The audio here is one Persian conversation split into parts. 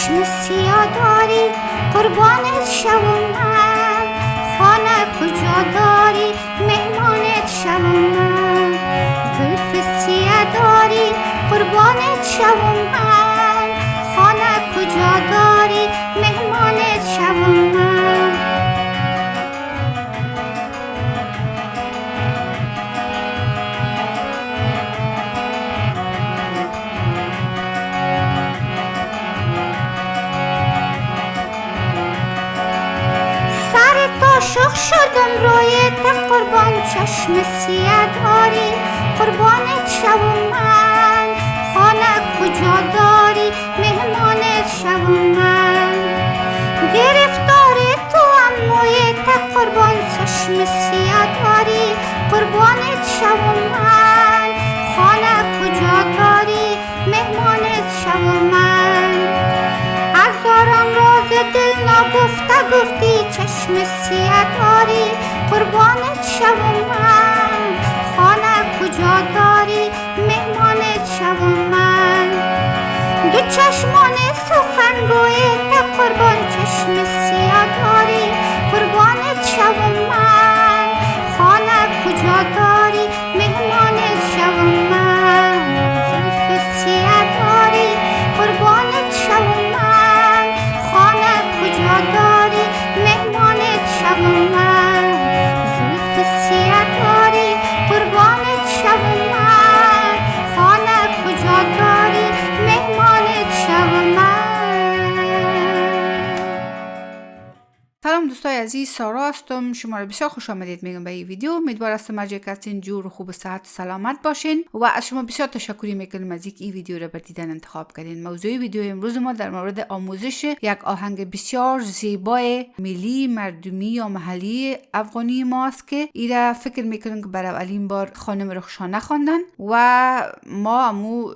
چشم سیاه داری قربانت شوم من، خانه کجا داری مهمانت شوم من، زلف سیاه داری قربانت شوم من، خانه کجا داری مهمانت شوم من. عاشق شدم رویت قربان، چشم سیاه داری قربانت شوم من، خانه کجا داری مهمانت شوم من، گرفتار تو هم مویت قربان، چشم سیاه داری قربانت شوم من، خانه کجا داری مهمانت شوم من. هزاران راز دل نگفته گفتی، چشم سیاه داری قربانت شوم من، خانه کجا داری مهمانت شوم من. دو چشمان سخنگویت قربان، چشم سیاه داری قربانت شوم من، خانه کجا داری مهمانت شوم من. زلف سیاه داری قربانت شوم من، خانه کجا داری مهمانت شوم من. زلف سیاه داری قربانت شوم من، خانه کجا داری مهمانت شوم من. سلام دوستای عزیز، سارا هستم. شما رو بسیار خوش آمدید میگم به این ویدیو. امیدوارم از مرجع هستین، جور و خوب، صحت و سلامت باشین و از شما بسیار تشکر میکنم از اینکه این ویدیو رو بر دیدن انتخاب کردین. موضوع ویدیو امروز ما در مورد آموزش یک آهنگ بسیار زیبای ملی مردمی یا محلی افغانی ماست که ایرا فکر میکنم که برای اولین بار خانم رخشانه خواندن و ما امو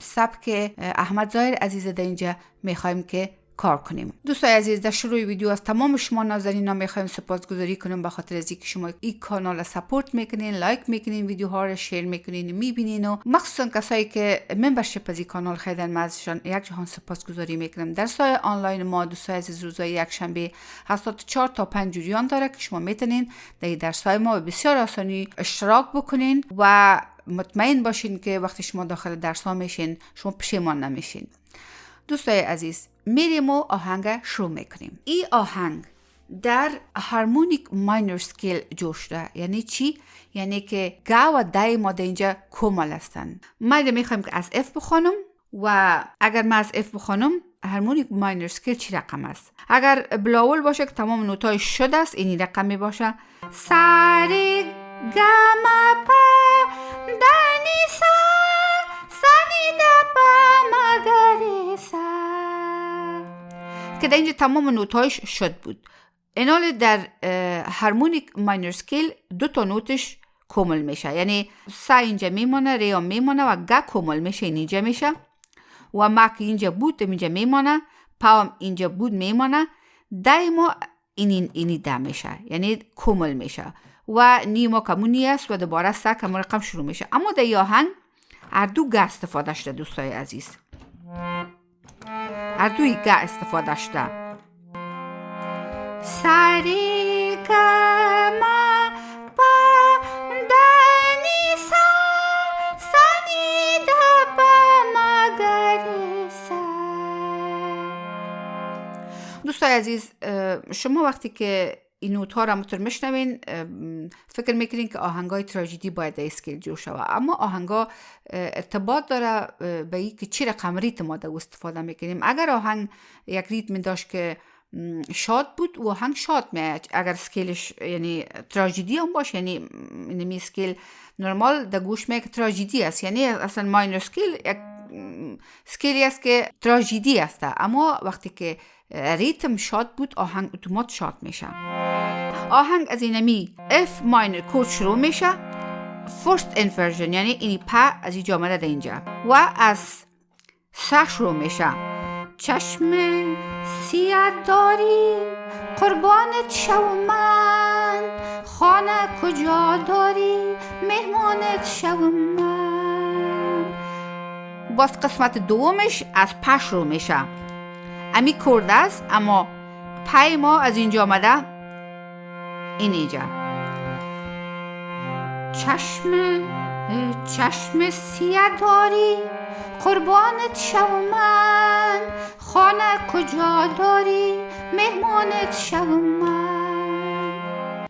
سبک احمد ظاهر عزیز در اینجا میخوایم که کار کنیم. دوستای عزیز، در شروع ویدیو از تمام شما نازنینا میخوایم سپاسگزاری کنیم به خاطر از اینکه شما این کانال را سپورت میکنین، لایک میکنین، ویدیوها رو شیر میکنین، میبینین و مخصوصا کسایی که ممبرشیپ از این کانال خریدن، من ازشان یک جهان سپاسگزاری میکنم. درس‌های آنلاین ما دوستای عزیز روزهای یک شنبه 84 تا 5 جریان داره که شما میتونین در این درس‌های ما بسیار آسانی اشتراک بکنین و مطمئن باشین که وقتی شما داخل درس‌ها میشین شما پشیمان نمیشین. دوستای عزیز، میریم و آهنگ شروع میکنیم. این آهنگ در هارمونیک ماینور سکیل جور شده. یعنی چی؟ یعنی که گا و دای ما در اینجا کمال هستن. ما میخوایم که از اف بخونم و اگر ما از اف بخونم هارمونیک ماینور سکیل چی رقم است؟ اگر بلاول باشه که تمام نوتای شده است، اینی رقمی باشه. ساری گاما پا دانی سا سانی دا پا مگری سا، که در اینجا تمام نوتایش شد بود. اینال در هارمونیک ماینور سکیل دو تا نوتش کامل میشه، یعنی سا اینجا میمونه، ری هم میمونه و گا کامل میشه، اینجا میشه و ما که اینجا بود اینجا میمونه، پا هم اینجا بود میمونه، دایما اینی دا میشه، یعنی کامل میشه و نیما کمونی است و دوباره سا کمون رقم شروع میشه. اما در این آهنگ هر دو گا استفاده شده دوستای عزیز، هر دوی گا استفاده شده. ساری گاما پا دانی سا سانی دا پا مگری سا. دوستای عزیز، شما وقتی که این نوت ها را مطور میشنوین فکر میکنین که آهنگای تراژدی باید در اسکیل جور شود، اما آهنگا ارتباط داره به این که چی رقم ریتم ما در استفاده میکنیم. اگر آهنگ یک ریتم داشت که شاد بود و آهنگ شاد میاد، اگر اسکیلش یعنی تراژدی هم باشه، یعنی اینمی اسکیل نرمال در گوش میاد که تراژدی است، یعنی اصلا ماینور اسکیل یک اسکیلی است که تراژدی است، اما وقتی که ریتم شاد بود آهنگ اتومات شاد میشه. آهنگ از اینمی اف ماینور کورد شروع میشه، فرست انورژن یعنی اینی پا از اینجا آمده در اینجا و از سا شروع میشه. چشم سیاه داری قربانت شوم من، خانه کجا داری مهمانت شوم من. باز قسمت دومش از پا شروع میشه. امی کرده است، اما پای ما از اینجا آمده اینجا. چشم سیاه داری، قربانت شوم من. خانه کجا داری، مهمانت شوم من.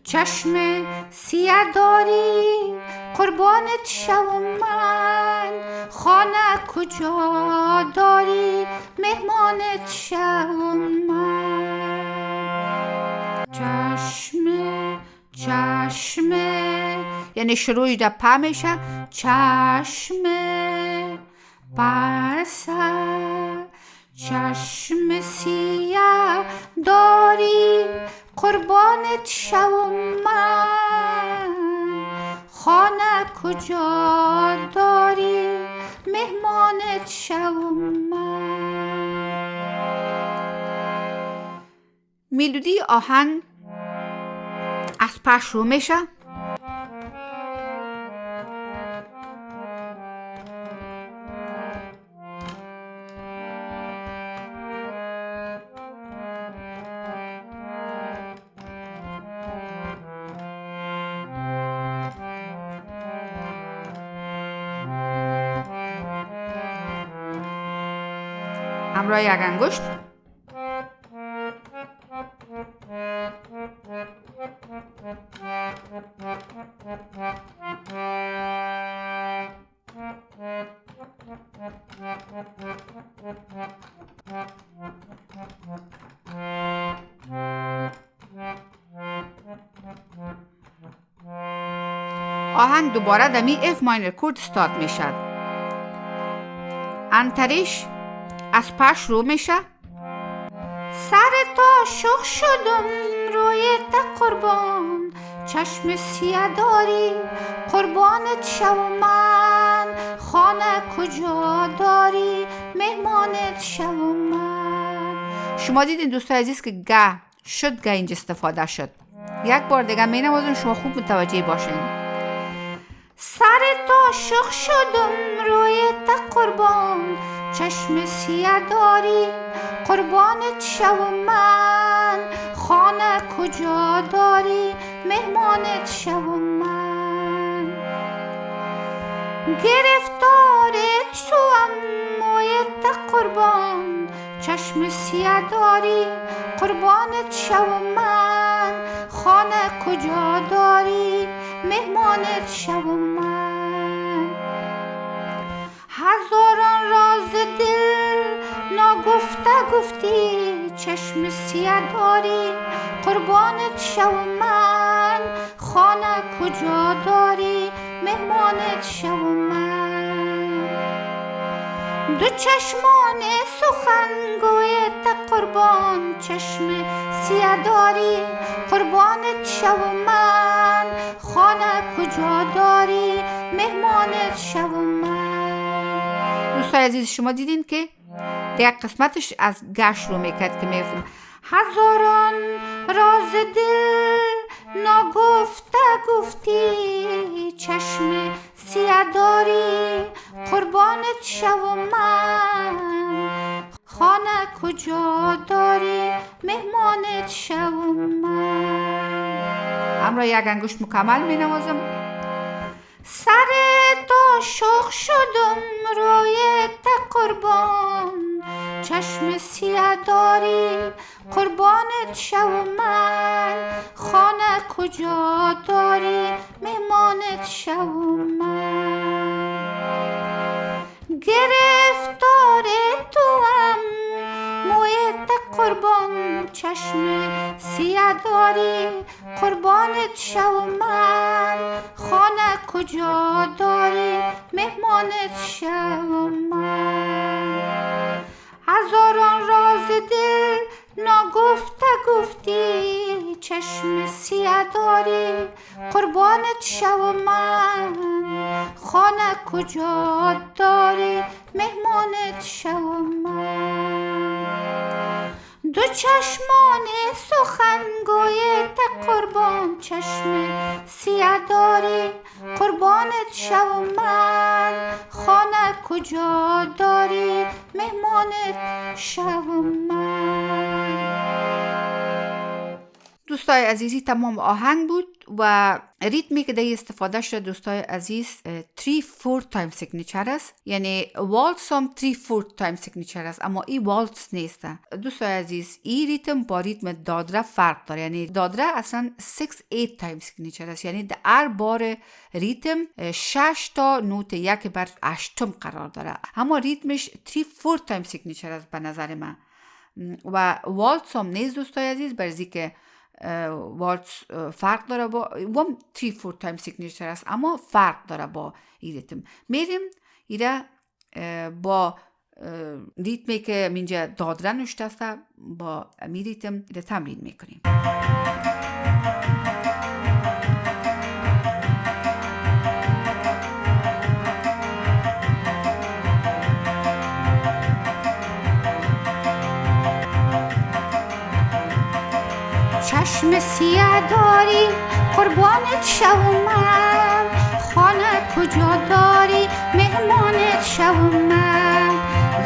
چشم سیاه داری، قربانت شوم من. خانه کجا داری، مهمانت شوم من. چشمه یعنی شروعی در پا میشه. چشمه بسر، چشم سیاه داری، قربانت شوم من. خانه کجا داری، مهمانت شوم من. ملودی آهنگ از پا شروع میشه. همراه یک انگشت. آهنگ دوباره دمی اف ماینر کورد استارت میشد. انتریش از پا شروع میشه. سر تا شخ شدم روی تا قربان. چشم سیاه داری، قربانت شوم من. خانه کجا داری، مهمانت شوم من. شما دیدین دوستای عزیز که گه شد، گه اینجا استفاده شد. یک بار دیگه می نوازم، شما خوب متوجه باشین. سر تا شخ شدم روی تا قربان. چشم سیاه داری، قربانت شوم من. خانه کجا داری، مهمانت شوم من. گرفتار توام موی تا قربان. چشم سیاه داری، قربانت شوم من. خانه کجا داری، مهمانت شوم من. هزاران راز دل ناگفته گفتی. چشم سیاه داری، قربانت شوم من. خانه کجا داری، مهمانت شوم من. دو چشمان سخنگوی تا قربان. چشم سیاه داری، قربانت شوم من. خانه کجا داری، مهمانت شوم من. دوستای عزیز شما دیدین که یک قسمتش از گش رو میکرد که میفتم هزاران راز دل ناگفته گفتی. چشم سیاه داری، قربانت شوم من. خانه کجا داری، مهمانت شوم من. همراه یک انگشت مکمل می نوازم. سر تا شخ شدم روی تا قربان. چشم سیاه داری، قربانت شوم من. خانه کجا داری، مهمانت شوم من. گرفتار توام موی تا قربان. چشم سیاه داری، قربانت شوم من. خانه کجا داری، مهمانت شوم من. هزاران راز دل ناگفته گفتی. چشم سیاه داری، قربانت شوم من. خانه کجا داری، مهمانت شوم من. دو چشمان سخنگوی تا قربان. چشم سیاه داری، قربانت شوم من. خانه کجا داری، مهمانت شوم من. دوستای عزیزی تمام آهنگ بود و ریتمی که در استفاده شده دوستای عزیز 3/4 تایم سیگنیچر است، یعنی والتس هم 3/4 تایم سیگنیچر است، اما این والتس نیست. دوستای عزیز این ریتم با ریتم دادره فرق داره، یعنی دادره اصلا 6/8 تایم سیگنیچر است، یعنی در هر بار ریتم 6 تا نوت یک بر 8 قرار داره، اما ریتمش 3/4 تایم سیگنیچر است به نظر من. و والتس هم نیست دوستای عزیز، برزی که والتس فرق داره با 3/4 تایم سیگنیچر است، اما فرق داره با این ریتم. میریم ایره با ریتمی که منجا دادره نشته است با می ریتم ایره تمرین میکنیم. چشم سیاه داری قربانت شوم من، خانه کجا داری مهمانت شوم من،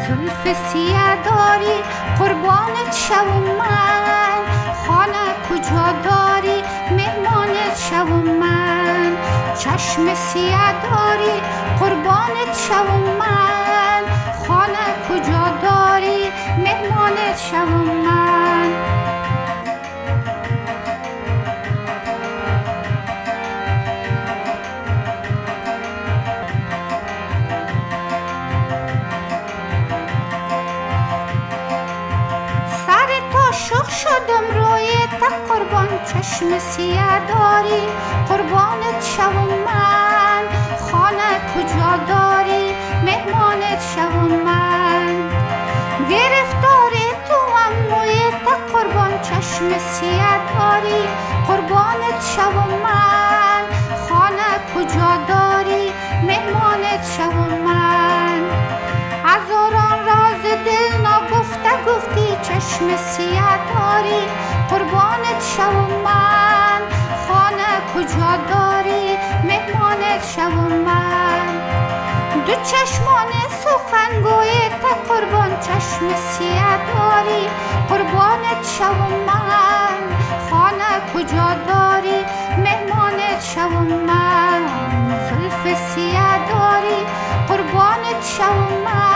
زلف سیاه داری قربانت شوم من، خانه کجا داری مهمانت شوم من، چشم سیاه داری قربانت شوم من، خانه کجا داری مهمانت شوم من. شدم روی تا قربان چشم سیاه داری قربانت شوم من، خانه کجا داری مهمانت شوم من، گرفتار تو هم روی تا قربان چشم سیاه داری قربانت شوم من، خانه کجا داری مهمانت شوم من، هزاران راز دل نگفته گفتی چشم سیاه داری قربانت شوم من، خانه کجا داری مهمانت شوم من، دو چشمان سخنگوی تا قربان چشم سیاه داری قربانت شوم من، خانه کجا داری مهمانت شوم من، زلف سیاه داری قربانت شوم من،